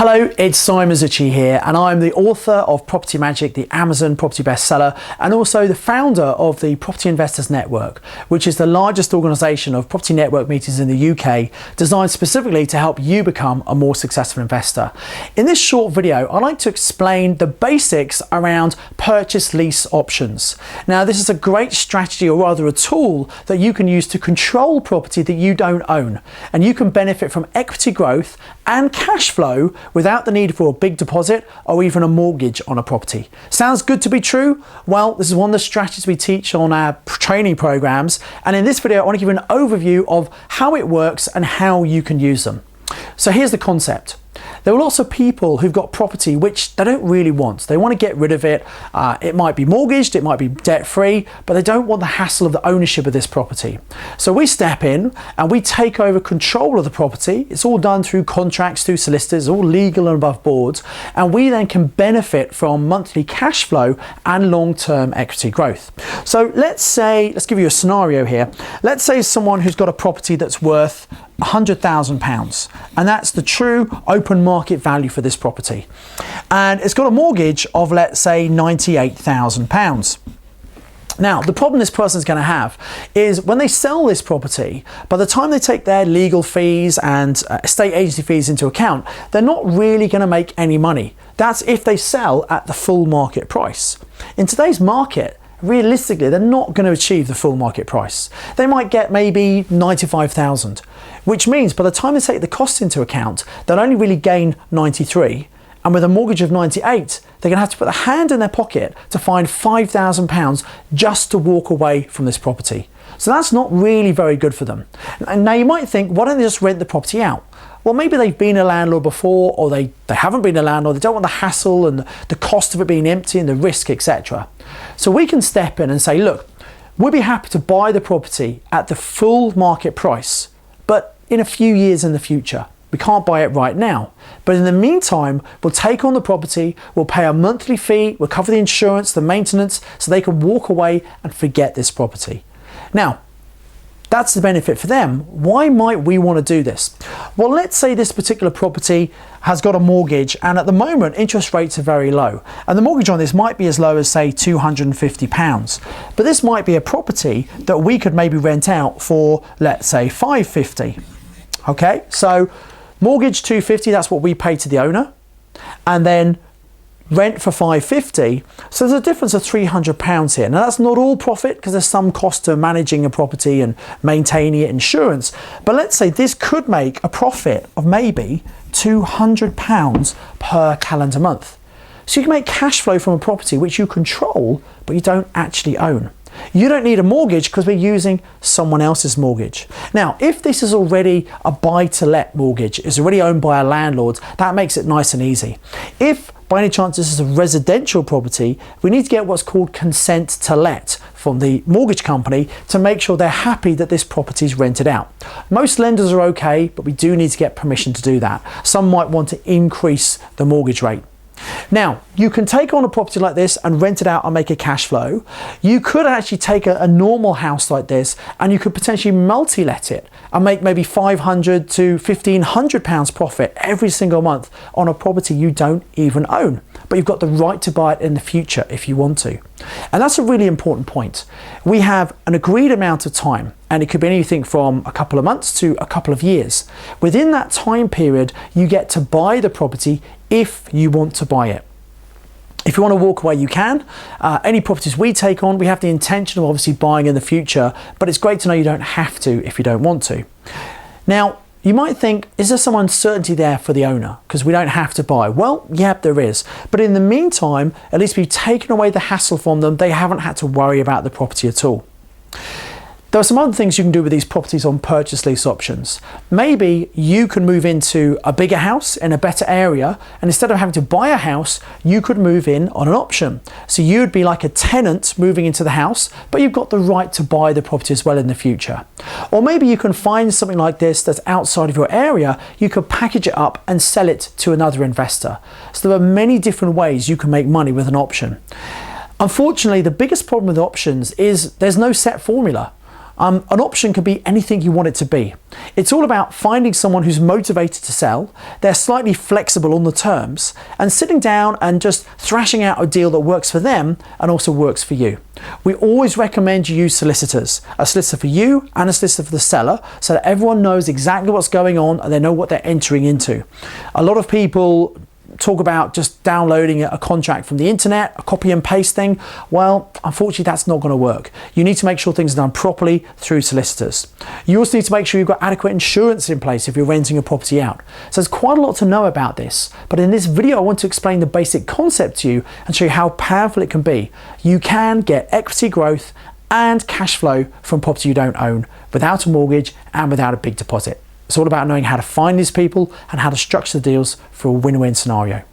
Hello, it's Simon Zutshi here, and I'm the author of Property Magic, the Amazon property bestseller, and also the founder of the Property Investors Network, which is the largest organisation of property network meetings in the UK, designed specifically to help you become a more successful investor. In this short video, I'd like to explain the basics around purchase lease options. Now, this is a great strategy, or rather a tool, that you can use to control property that you don't own, and you can benefit from equity growth and cash flow without the need for a big deposit or even a mortgage on a property. Sounds good to be true? Well, this is one of the strategies we teach on our training programs, and in this video I want to give you an overview of how it works and how you can use them. So here's the concept. There are lots of people who've got property which they don't really want. They want to get rid of it. It might be mortgaged, it might be debt-free, but they don't want the hassle of the ownership of this property. So we step in and we take over control of the property. It's all done through contracts, through solicitors, all legal and above board, and we then can benefit from monthly cash flow and long-term equity growth. So let's give you a scenario here. Let's say someone who's got a property that's worth £100,000, and that's the true open market value for this property, and it's got a mortgage of, let's say, £98,000. Now, the problem this person's going to have is when they sell this property, by the time they take their legal fees and estate agency fees into account, they're not really going to make any money. That's if they sell at the full market price. In today's market, realistically, they're not going to achieve the full market price. They might get maybe 95,000, which means by the time they take the costs into account, they'll only really gain 93. And with a mortgage of 98, they're going to have to put a hand in their pocket to find £5,000 just to walk away from this property. So that's not really very good for them. And now you might think, why don't they just rent the property out? Well, maybe they've been a landlord before, or they haven't been a landlord. They don't want the hassle and the cost of it being empty and the risk, etc. So we can step in and say, look, we'll be happy to buy the property at the full market price, but in a few years in the future. We can't buy it right now. But in the meantime, we'll take on the property, we'll pay a monthly fee, we'll cover the insurance, the maintenance, so they can walk away and forget this property. Now, that's the benefit for them. Why might we want to do this? Well, let's say this particular property has got a mortgage, and at the moment interest rates are very low, and the mortgage on this might be as low as, say, £250. But this might be a property that we could maybe rent out for, let's say, £550. Okay, so mortgage £250, that's what we pay to the owner, and then rent for £550, so there's a difference of £300 here. Now, that's not all profit, because there's some cost to managing a property and maintaining it, insurance, but let's say this could make a profit of maybe £200 per calendar month. So you can make cash flow from a property which you control but you don't actually own. You don't need a mortgage because we're using someone else's mortgage. Now, if this is already a buy-to-let mortgage, it's already owned by a landlord, that makes it nice and easy. If by any chance this is a residential property, we need to get what's called consent to let from the mortgage company to make sure they're happy that this property is rented out. Most lenders are okay, but we do need to get permission to do that. Some might want to increase the mortgage rate. Now, you can take on a property like this and rent it out and make a cash flow. You could actually take a normal house like this and you could potentially multi-let it and make maybe £500 to £1,500 profit every single month on a property you don't even own. But you've got the right to buy it in the future if you want to. And that's a really important point. We have an agreed amount of time, and it could be anything from a couple of months to a couple of years. Within that time period, you get to buy the property if you want to buy it. If you want to walk away, you can. Any properties we take on, we have the intention of obviously buying in the future, but it's great to know you don't have to if you don't want to. Now, you might think, is there some uncertainty there for the owner because we don't have to buy? Well, yeah, there is. But in the meantime, at least we've taken away the hassle from them. They haven't had to worry about the property at all. There are some other things you can do with these properties on purchase lease options. Maybe you can move into a bigger house in a better area, and instead of having to buy a house, you could move in on an option. So you'd be like a tenant moving into the house, but you've got the right to buy the property as well in the future. Or maybe you can find something like this that's outside of your area. You could package it up and sell it to another investor. So there are many different ways you can make money with an option. Unfortunately, the biggest problem with options is there's no set formula. An option can be anything you want it to be. It's all about finding someone who's motivated to sell, they're slightly flexible on the terms, and sitting down and just thrashing out a deal that works for them and also works for you. We always recommend you use solicitors, a solicitor for you and a solicitor for the seller, so that everyone knows exactly what's going on and they know what they're entering into. A lot of people talk about just downloading a contract from the internet, a copy and paste thing. Well, unfortunately, that's not going to work. You need to make sure things are done properly through solicitors. You also need to make sure you've got adequate insurance in place if you're renting a property out. So there's quite a lot to know about this, but in this video, I want to explain the basic concept to you and show you how powerful it can be. You can get equity growth and cash flow from property you don't own without a mortgage and without a big deposit. It's all about knowing how to find these people and how to structure the deals for a win-win scenario.